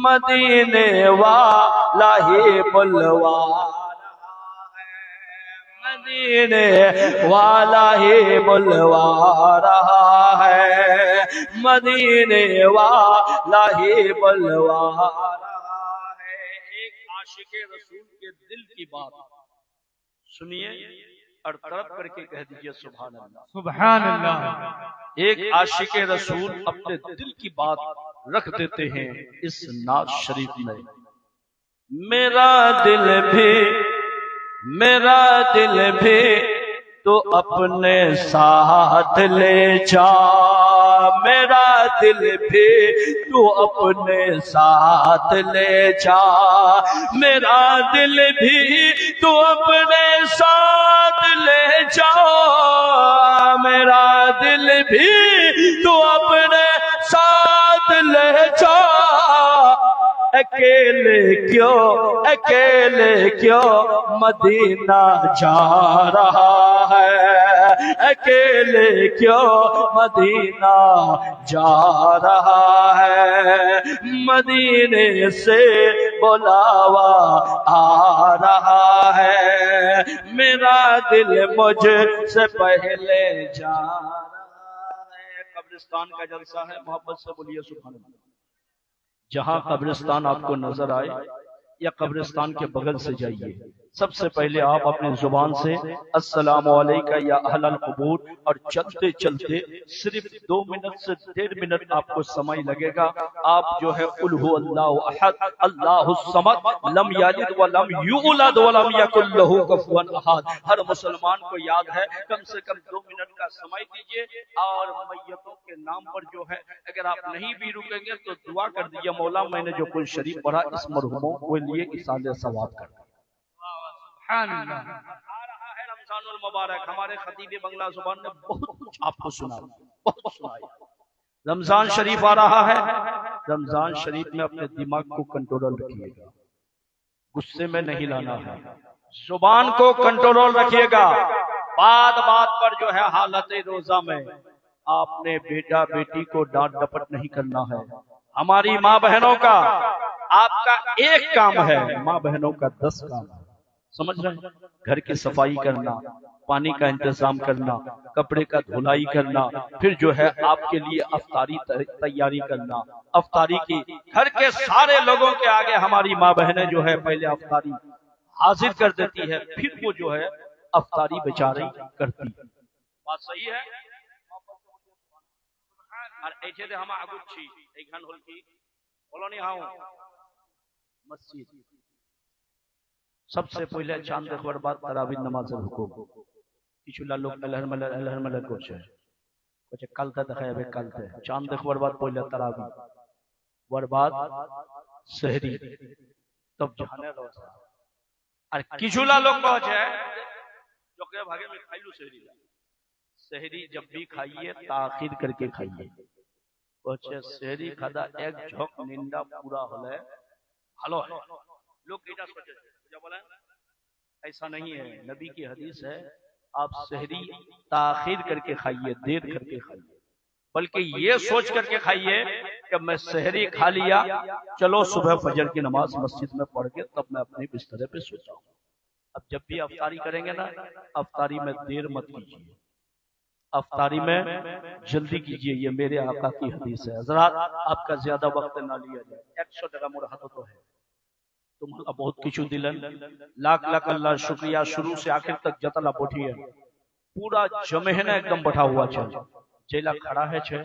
मदीने वाला ही बुलवा, मदीने वाला ही बुलवा रहा है, मदीने वाला ही बुलवा रहा है। एक आशिक़े रसूल के दिल की बात सुनिए और तड़प करके कह दीजिए सुभान अल्लाह, सुभान अल्लाह। एक आशिक़े रसूल अपने दिल की बात रख देते हैं इस नाज शरीफ में। मेरा दिल भी तो अपने साथ ले जा, मेरा दिल भी तू अपने साथ ले जा, मेरा दिल भी तू अपने साथ ले जा, मेरा दिल भी तू अपने साथ ले जा। अकेले क्यों मदीना जा रहा है, अकेले क्यों मदीना जा रहा है, मदीने से बुलावा आ रहा है, मेरा दिल मुझसे पहले जा रहा है। कब्रिस्तान का जलसा है, मोहब्बत से बोलिए सुभान अल्लाह। जहां कब्रिस्तान आपको नजर आए या कब्रिस्तान के बगल से जाइए, सबसे पहले आप अपने जुबान से अस्सलामु अलैका या अहलल कुबूर, और चलते चलते सिर्फ 2 मिनट से 1.5 मिनट आपको समय लगेगा। आप जो है कुल हु अल्लाहु अहद अल्लाहुस समद लम यलिद व लम यूलद व लम यकुल लहू कुफुवन अहद, हर मुसलमान को याद है। कम से कम 2 मिनट का समय दीजिए और मैयतों के नाम पर जो है, अगर आप नहीं भी रुकेंगे तो दुआ कर दीजिए, मौला मैंने जो कुल शरीफ पढ़ा इस मरहुमों के लिए इसाले सवाब कर। सुभान अल्लाह। आ रहा है रमजानुल मुबारक, हमारे खतीब बंगला जुबान ने बहुत कुछ आपको सुना, बहुत सुनाया। रमजान शरीफ आ रहा है, रमजान शरीफ में अपने दिमाग को कंट्रोल रखिएगा, गुस्से में नहीं लाना है, जुबान को कंट्रोल रखिएगा। बात बात पर जो है हालत रोजा में आपने बेटा बेटी को डांट डपट नहीं करना है। हमारी माँ बहनों का आपका एक काम है, माँ बहनों का 10 काम है। समझ रहे हैं? घर की सफाई करना, पानी का इंतजाम करना, कपड़े का धुलाई करना, फिर जो है आपके लिए अफ्तारी तैयारी करना। अफ्तारी की घर के सारे लोगों के आगे हमारी माँ बहनें जो है पहले अफ्तारी हाजिर कर देती है, फिर वो जो है अफ्तारी बेचारी करती है। बात सही है? और ऐसे थे हम आगू छी एक घन होल की बोलो नहीं हाँ मस्जिद सबसे पहले चांद देखवार बाद तरावी नमाजेर हुकुम किछुला लोग अलहर मलर करছে কইছে কালতে দেখাবে কালতে চাঁদ দেখবার बाद পয়লা তারাবি ওর बाद সেহরি तब जाने रोजा আর কিছুলা लोग কইছে जोके भागे में खाइलू सेहरी जब भी खाइए ताखिर करके खाइए। कहे सेहरी खादा एक झोंक निंदा पूरा होले भालो है। लोग क्या सोचे क्या बोले? ऐसा नहीं है। नबी की हदीस है आप सेहरी ताखिर करके खाइए, देर करके खाइए, बल्कि ये सोच करके खाइए कि मैं सेहरी खा लिया, चलो सुबह फजर की नमाज मस्जिद में पढ़ के तब मैं अपने बिस्तरे पे सो जाऊं। अब जब भी अफ्तारी करेंगे ना, अफ्तारी में देर मत कीजिए, अफ्तारी में जल्दी कीजिए। ये मेरे आका की हदीस है। हज़रात आपका ज्यादा वक्त ना लिया जाए। 100 টাকা मोर हाथ तो है तुम्हारा बहुत किचु दिलन लाख लाख अल्लाह शुक्रिया। शुरू से आखिर तक जतला बोठी है पूरा जमेहना एकदम बैठा हुआ है जेला खड़ा है छे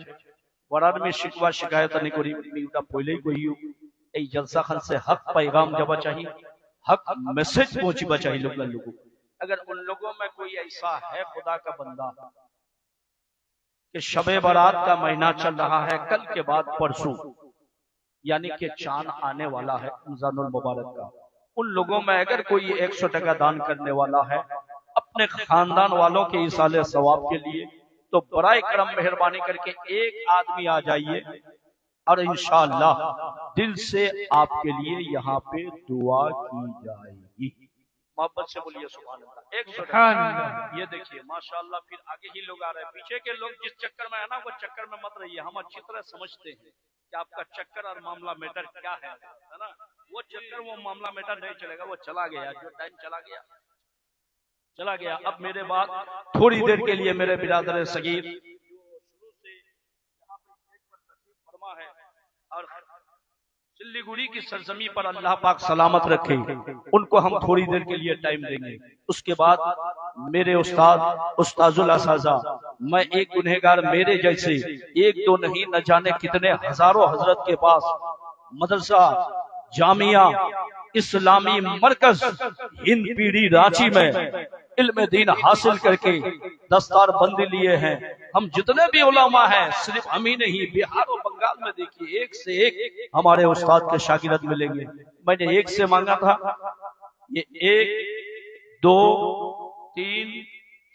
वरार में शिकवा शिकायत नहीं करी मिउटा पहले ही कोई এই जलसा खान से हक पैगाम जब चाहिए, हक मैसेज पहुंचना चाहिए लोगों को। अगर उन लोगों में कोई ऐसा है खुदा का बंदा कि शबे बारात का महीना चल रहा है, कल के बाद परसों यानी कि चांद आने वाला है रमजानुल मुबारक का, उन लोगों में अगर कोई 100 टका दान करने वाला है अपने खानदान वालों के इसाले सवाब के लिए, तो बराए करम मेहरबानी करके एक आदमी आ जाइए और इंशाअल्लाह दिल से आपके लिए यहाँ पे दुआ की जाएगी। मोहब्बत से बोलिए सुभान अल्लाह। 100 टका। ये देखिए माशाअल्लाह, फिर आगे ही लोग आ रहे हैं। पीछे के लोग जिस चक्कर में है ना, वो चक्कर में मत रहिए। हम अच्छी तरह समझते हैं कि आपका चक्कर और मामला मैटर क्या है ना। वो चक्कर वो मामला मैटर नहीं चलेगा, वो चला गया, जो टाइम चला गया चला गया। अब मेरे बाद थोड़ी देर के लिए मेरे बिरादर सगीर शुरू से यहाँ पे फरमा है और सिल्लीगुड़ी की सरजमी पर अल्लाह पाक सलामत रखे, उनको हम थोड़ी देर के लिए टाइम देंगे। उसके बाद मेरे उस्ताजुल असाज़ा, मैं एक गुनहगार मेरे जैसे एक दो नहीं न जाने कितने हजारों हजरत के पास मदरसा जामिया इस्लामी मरकज हिंद पीढ़ी रांची में इल्म दीन हासिल करके दस्तार बंदी लिए हैं। हम जितने भी उलमा हैं, सिर्फ हम ही नहीं, बिहार और बंगाल में देखिए एक से एक हमारे उस्ताद के शागिर्द मिलेंगे। मैंने एक से मांगा था, ये 1 2 3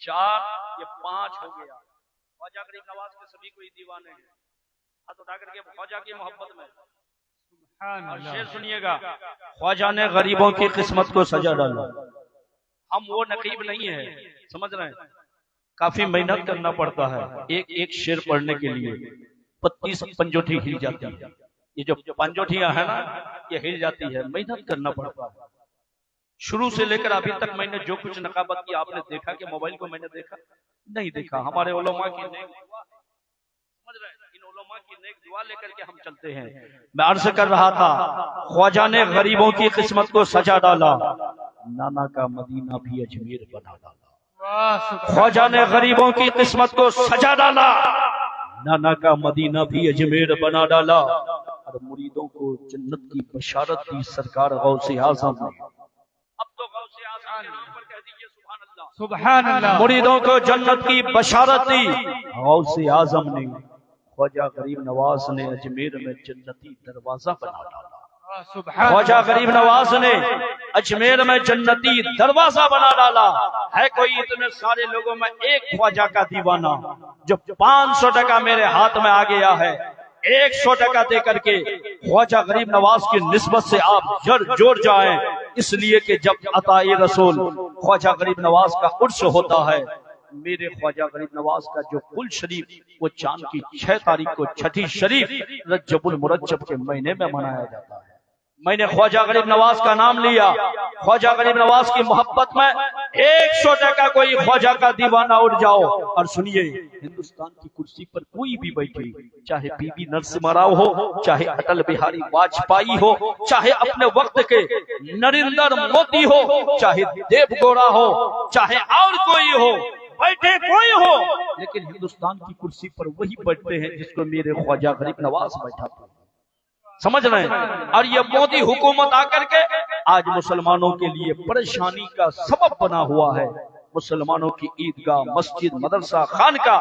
4 ये 5 हो गया। ख्वाजा गरीब नवाज के सभी कोई दीवाने हैं, हाथ उठा करके ख्वाजा की मोहब्बत में। और शेर सुनिएगा, ख्वाजा ने गरीबों की किस्मत को सजा डाला। हम वो नकीब नहीं है, समझ रहे हैं, काफी मेहनत करना पड़ता है एक एक शेर पढ़ने के लिए। 25 पंजोठी हिल जाती है, ये जो पंजोठियां है ना ये हिल जाती है, मेहनत करना पड़ता है। शुरू से लेकर अभी तक मैंने जो कुछ नकाबत की आपने देखा कि मोबाइल को मैंने देखा नहीं देखा। हमारे उलमा की नेक दुआ, समझ रहे हैं, इन उलमा की नेक दुआ लेकर के हम चलते हैं। मैं अर्ज कर रहा था, ख्वाजा ने गरीबों की किस्मत को सजा डाला, नाना का मदीना भी अजमेर बना डाला। ख्वाजा ने गरीबों की किस्मत को सजा डाला, नाना का मदीना भी अजमेर बना डाला। और मुरीदों को जन्नत की बशारत दी सरकार गौसे आज़म ने। अब तो गौसे आज़म पर कह दीजिए सुभान अल्लाह, सुभान अल्लाह। मुरीदों को जन्नत की बशारत दी गौसे आज़म ने। ख्वाजा गरीब नवाज ने अजमेर में जन्नती दरवाजा बना डाला। ख्वाजा गरीब नवाज ने अजमेर में जन्नती दरवाजा बना डाला। है कोई इतने सारे लोगों में एक ख्वाजा का दीवाना जो 500 टका मेरे हाथ में आ गया है, 100 टका दे करके ख्वाजा गरीब नवाज की निस्बत से आप जड़ जोड़ जाएं, इसलिए कि जब अताए रसूल ख्वाजा गरीब नवाज का उर्स होता है, मेरे ख्वाजा गरीब नवाज का जो कुल शरीफ वो चांद की 6 तारीख को छठी शरीफ रजबुल मुरज्जब के महीने में मनाया जाता है। मैंने ख्वाजा गरीब नवाज का नाम लिया। ख्वाजा गरीब नवाज की मोहब्बत में 100 कोई ख्वाजा का दीवाना उठ जाओ और सुनिए, हिंदुस्तान की कुर्सी पर कोई भी बैठे, चाहे बीबी नरसिम्हा राव हो, चाहे अटल बिहारी वाजपेयी हो, चाहे अपने वक्त के नरेंद्र मोदी हो, चाहे देवगौड़ा हो, चाहे और कोई हो, बैठे कोई हो, लेकिन हिंदुस्तान की कुर्सी पर वही बैठते हैं जिसको मेरे ख्वाजा गरीब नवाज बैठा था। समझ रहे हैं? और ये मोदी हुकूमत आकर के आज मुसलमानों के लिए परेशानी का सबब बना हुआ है। मुसलमानों की ईदगाह, मस्जिद, मदरसा, खानका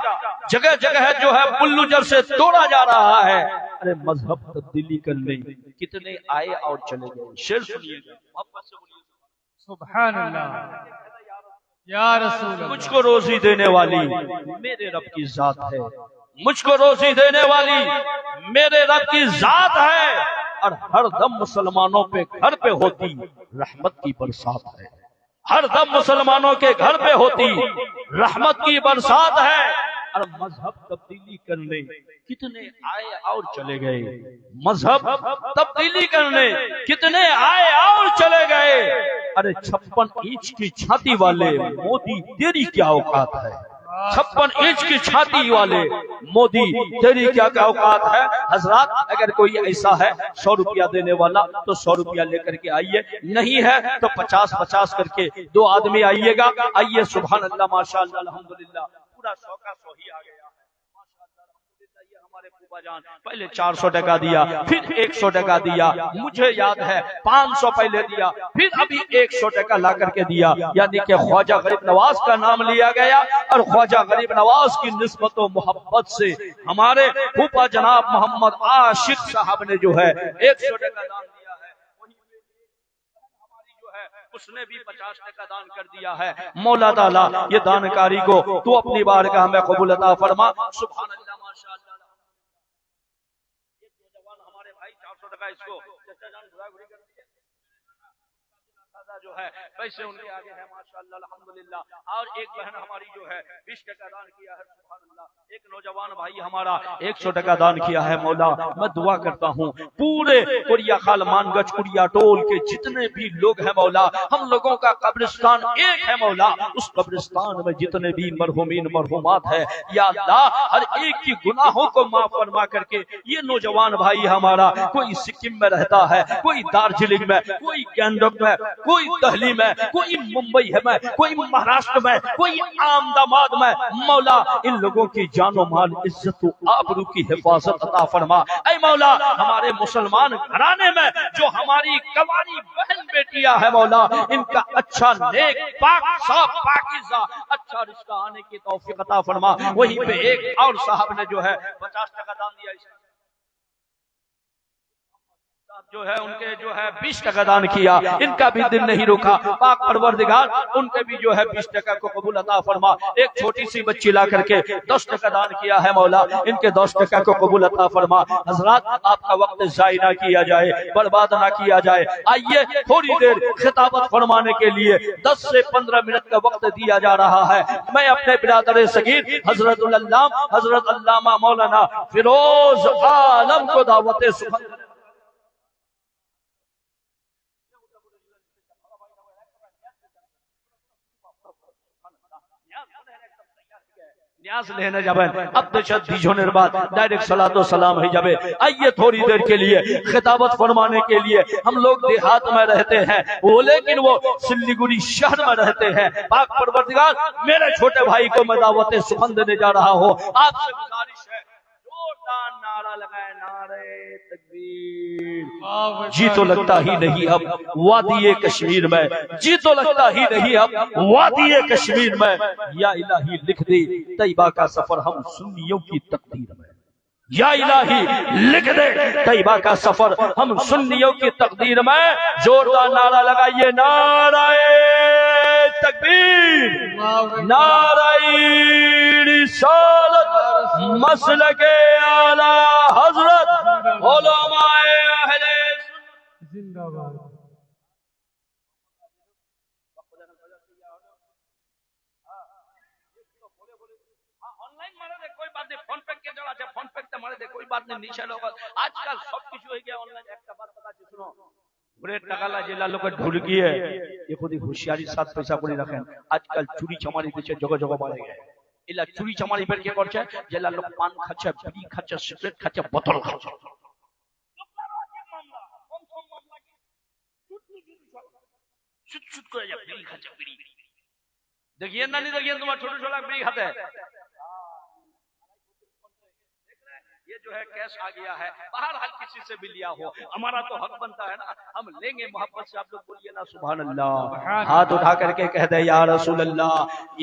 जगह जगह जो है बुल्लूजर से तोड़ा जा रहा है। अरे मजहब तब्दीली करने कितने आए और चले गए। शेर सुनिएगा, मोहब्बत से बोलिए सुभान अल्लाह या रसूल अल्लाह। मुझको रोजी देने वाली मेरे रब की जात है, मुझको रोजी देने वाली मेरे रब की जात है, और हर दम मुसलमानों पे घर पे होती रहमत की बरसात है। हर दम मुसलमानों के घर पे होती रहमत की बरसात है। और मजहब तब्दीली करने कितने आए और चले गए। मजहब तब्दीली करने कितने आए और चले गए। अरे 56 इंच की छाती वाले मोदी तेरी क्या औकात है। 56 इंच की छाती वाले मोदी तेरी क्या क्या औकात है। हजरात, अगर कोई ऐसा है 100 रुपया देने वाला तो 100 रुपया लेकर के आइए, नहीं है तो 50-50 करके 2 आदमी आइएगा। आइए, सुभान अल्लाह, माशाअल्लाह, अल्हम्दुलिल्लाह, पूरा 100 का 100 ही आ गया। ये हमारे फूफा जान पहले 400 टका दिया, फिर 100 टका दिया, मुझे याद है 500 पहले दिया, फिर अभी 100 टका ला करके दिया। यानी कि ख्वाजा गरीब नवाज का नाम लिया गया और ख्वाजा गरीब नवाज की निस्बत और मोहब्बत से हमारे फूफा जनाब मोहम्मद आशिक साहब ने जो है 100 टका दान दिया है। वही हमारी जो है उसने भी 50 टका दान कर दिया है। मौला ताला ये दानकारी को तू अपनी बारगाह में कबूल अता फरमा। सुभान अल्लाह, माशाअल्लाह। हमारे भाई 400 टका इसको चचा जान घुरा घुरी कर दिए, जो है पैसे उनके आगे है, माशाअल्लाह, अल्हम्दुलिल्लाह। और एक बहन हमारी जो है 20 टका दान किया है, सुभान अल्लाह। एक नौजवान भाई हमारा 100 टका दान किया है। मौला, मैं दुआ करता हूँ पूरे कुरिया खाल मानगंज कुरिया टोल के जितने भी लोग हैं मौला, हम लोगों का कब्रिस्तान एक है मौला, उस कब्रिस्तान में जितने भी मरहुमीन मरहुमात है, या अल्लाह हर एक की गुनाहों को माफ फरमा करके ये नौजवान भाई हमारा, कोई सिक्किम में रहता है, कोई दार्जिलिंग में, कोई गैंगटॉक में, कोई दिल्ली में, कोई मुंबई में, कोई महाराष्ट्र में, कोई अहमदाबाद में, मौला इन लोगों की जानो माल इज्जत आबरू की हिफाजत अता फरमा। ऐ मौला, हमारे मुसलमान घराने में जो हमारी कवानी बहन बेटियां है मौला, इनका अच्छा नेक पाक साफ पाकीज़ा अच्छा रिश्ता आने की तौफीक अता फरमा। वहीं पे एक और साहब ने जो है 50 टका दान दिया, जो है उनके जो है 20 टका दान किया, इनका भी दिल नहीं रुका। पाक परवरदिगार उनके भी जो है 20 टका को कबूल अता फरमा। एक छोटी सी बच्ची ला करके 10 टका दान किया है मौला, इनके 10 टका को कबूल अता फरमा। हजरात, आपका वक्त जाय ना किया जाए, बर्बाद ना किया जाए। आइए थोड़ी देर खिताबत फरमाने के लिए 10 से 15 मिनट का वक्त दिया जा रहा है। मैं अपने बिरादर सगीर हजरतुल अल्लामा हजरत अल्लामा मौलाना फिरोज आलम को दावत सुबह न्यास लेने जाबे। अब तशद होने बाद डायरेक्ट सलातो सलाम ही जाबे। आइए थोड़ी देर के लिए खिताबत फरमाने के लिए, हम लोग देहात में रहते हैं वो, लेकिन वो सिल्लीगुड़ी शहर में रहते हैं। पाक परवरदिगार मेरे छोटे भाई को मैं दावत सुखन देने जा रहा हूँ। आपसे गुजारिश है जोरदार नारा लगाए, नारे तकबीर। जी तो लगता ही नहीं अब वादी कश्मीर में, जी तो लगता ही नहीं अब वादी कश्मीर में। या इलाही लिख दे तैयबा का सफर हम सुन्नियों की तकदीर में। या इलाही लिख दे तैयबा का सफर हम सुन्नियों की तकदीर में। जोरदार नारा लगाइए, नाराए तकबीर, नाराए रिसालत, मसलके आला हजरत उलमाए अहले जिंदाबाद। স্ক্যানার আছে, ফোন পেতে মারে দে, कोई बात नहीं, नीचे लोग आजकल सब कुछ हो गया ऑनलाइन। एक बात पता है सुनो, पूरे টাকালা জেলা লোক ঢুল গিয়ে ये खुद होशियारी साथ पैसा করে রাখেন। আজকাল চুরি চামারি দেশে জগ জগ বাড়ে গেছে। এলা চুরি চামারি বের কে করছে, জেলা লোক পান খাচ্ছে, বিড়ি খাচ্ছে, সিগারেট খাচ্ছে, বোতল খাচ্ছে। করে যা বিড়ি খাচ্ছে, বিড়ি देखिए ना, नहीं देखिए तुम्हारा छोटे छोटा बीड़ी खाते हैं। ये जो है कैश आ गया है, बहरहाल किसी से भी लिया हो, हमारा तो हक बनता है ना, हम लेंगे मोहब्बत से। आप लोग बोलिए ना सुभान अल्लाह, हाथ उठा करके कह दे या रसूल अल्लाह,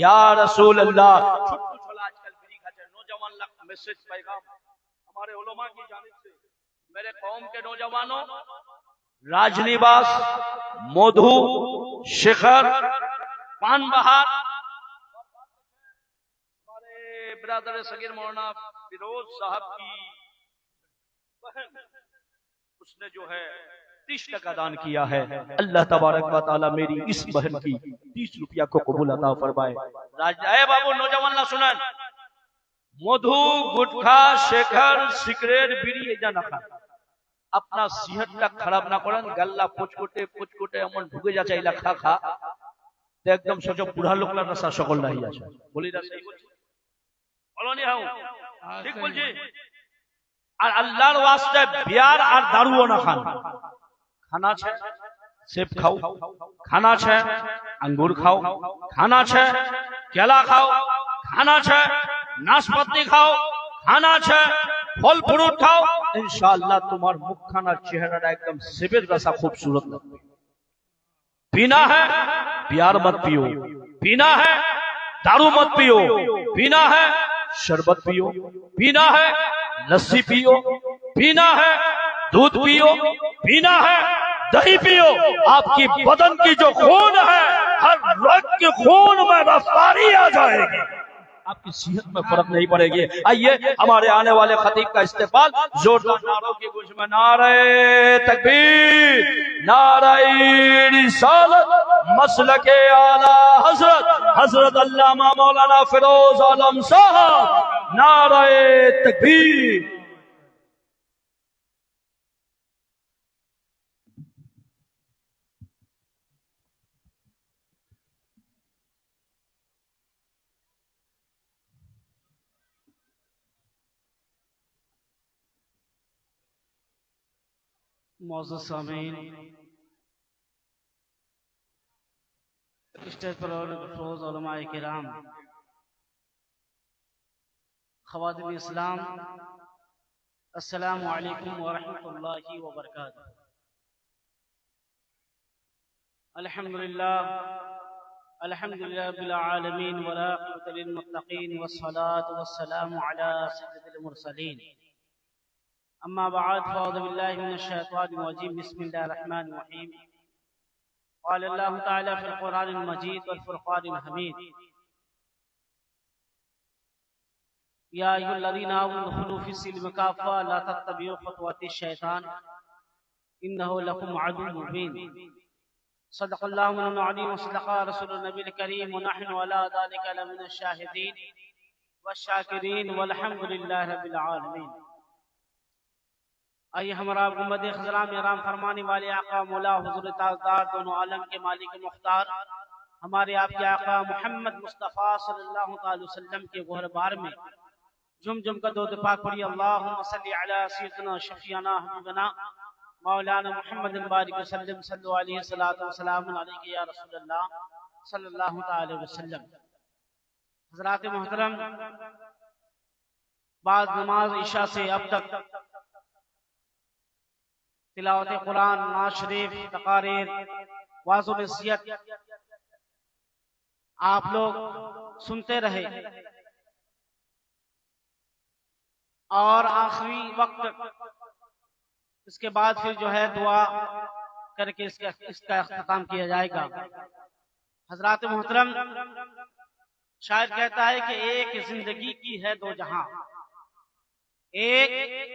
या रसूल अल्लाह। छोटू छोला आजकल बीड़ी खाते, नौजवान लग मैसेज पैगाम हमारे उलमा की जानिब से, मेरे कौम के नौजवानों, राजनिवास, मधु, शिखर, पान बहार, हमारे ब्रदर सगीर मौलाना फिरोज साहब की बहन, उसने जो है 30% दान किया है। अल्लाह तबारक व तआला मेरी इस बहन की 30 रुपया को कबूल अता फरमाए। राजा बाबू नौजवान ना सुनन, मधु, गुटखा, शेखर, सिगरेट, बीड़ी एजा ना खान, अपना सेहतটা খারাপ না করেন। গাল্লা পুচকুটে এমন ঢুকে যাচ্ছে এই খা খা, একদম সোজা বুড়া লোকলা নশা সকল নাই আছে। বলি না সেই বলছি, বলো নি হাও ঠিক বলছি। আর আল্লাহর ওয়াস্তে বিয়ার আর দারুও না খান। খানা છે সেব খাও, খানা છે अंगूर खाओ, खाना છે केला खाओ, खाना છે नाशपाती खाओ, खाना છે फल फ्रूट खाओ। इंशाअल्लाह तुम्हार मुखखाना चेहरा एकदम सेबेर जैसा खूबसूरत लगेगा। पीना है बियर मत पियो, पीना है दारू मत पियो, पीना है शरबत पियो, पीना है लस्सी पियो, पीना है दूध पियो, पीना है दही पियो। आपकी बदन की जो खून है, हर रग के खून में रफ्तारी आ जाएगी, आपकी सेहत में फर्क नहीं पड़ेगी। आइए हमारे आने वाले खतीब का इस्तेमाल जोरदार नारों की गूंज में, नारे तकबीर, नारे रिसालत, मसलके आला हजरत हजरत अल्लामा मौलाना फिरोज आलम साहब, नारे तकबीर। मौजूद सामीन, स्टेज पर और रोज उलमाए किराम, खवातिन इस्लाम, अस्सलामु अलैकुम व रहमतुल्लाहि व बरकातुहू। अल्हम्दुलिल्लाह रब्बिल आलमीन व आक़िबतुल लिल मुत्तक़ीन वस्सलातु वस्सलामु अला सय्यिदिल मुरसलीन। अम्मा बाद फ़अऊज़ु बिल्लाहि मिनश शैतानिर रजीम, बिस्मिल्लाहिर रहमानिर रहीम। क़ाल अल्लाहु तआला फ़िल क़ुरआनिल मजीद वल फ़ुरक़ानिल हमीद, या अय्युहल्लज़ीना आमनू उदख़ुलू फ़िस्सिल्मि काफ़्फ़ा ला तत्तबिऊ ख़ुतवातिश शैतान इन्नहु लकुम अदुव्वुम मुबीन। सदक़ल्लाहु मौलाना अज़ीम व सदक़ा रसूलुन नबील करीम व नहनु अला ज़ालिका लमिनश शाहिदीन वश्शाकिरीन वल्हम्दुलिल्लाहि रब्बिल आलमीन। आइए हमारा गुम्बद खज़रा में आराम फरमाने वाले आका मौला हुज़ूर ताजदार, दोनों आलम के मालिक मुख्तार, हमारे आपके आका मोहम्मद मुस्तफ़ा सल्लल्लाहु अलैहि वसल्लम के गोहरबार में जुम जुम का दो पाक पढ़ी। अल्लाहुम्मा सल्ली अला सय्यिदिना शफ़ीअना हबीबना मौलाना मुहम्मद बारिक वसल्लम सल्लल्लाहु अलैहि सलातु वसलाम अलैका या रसूलल्लाह सल्लल्लाहु अलैहि वसल्लम। हज़रात मोहतरम, बाद नमाज इशा से अब तक तिलावत कुरान, नात शरीफ, तकारीर, वाज़ो नसीहत आप लोग सुनते रहे और आखिरी वक्त इसके बाद फिर जो है दुआ करके इसका इख्तिताम किया जाएगा। हजरात मोहतरम, शायद कहता है कि एक जिंदगी की है दो जहां, एक